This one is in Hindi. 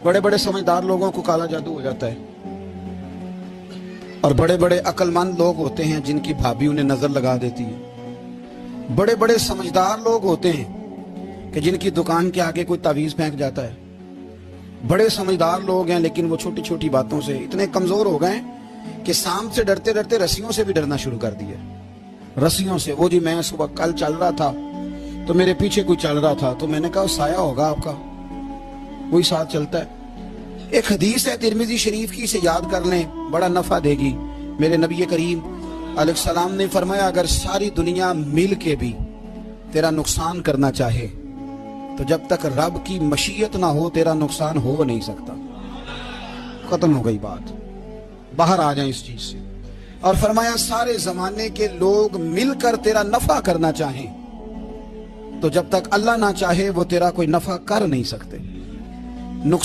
बड़े बड़े समझदार लोगों को काला जादू हो जाता है, और बड़े बड़े अक्लमंद लोग होते हैं जिनकी भाभी उन्हें नजर लगा देती है। बड़े बड़े समझदार लोग होते हैं कि जिनकी दुकान के आगे कोई तावीज फेंक जाता है। बड़े समझदार लोग हैं लेकिन वो छोटी छोटी बातों से इतने कमजोर हो गए कि सांप से डरते डरते रस्सियों से भी डरना शुरू कर दिया। रस्सियों से, वो जी मैं सुबह कल चल रहा था तो मेरे पीछे कोई चल रहा था, तो मैंने कहा साया होगा आपका, वही साथ चलता है। एक हदीस है तिरमिजी शरीफ की, इसे याद कर लें, बड़ा नफा देगी। मेरे नबी करीम अलैहिस्सलाम ने फरमाया, अगर सारी दुनिया मिल के भी तेरा नुकसान करना चाहे तो जब तक रब की मशीयत ना हो तेरा नुकसान हो नहीं सकता। खत्म हो गई बात, बाहर आ जाए इस चीज से। और फरमाया सारे जमाने के लोग मिलकर तेरा नफा करना चाहें तो जब तक अल्लाह ना चाहे वो तेरा कोई नफा कर नहीं सकते।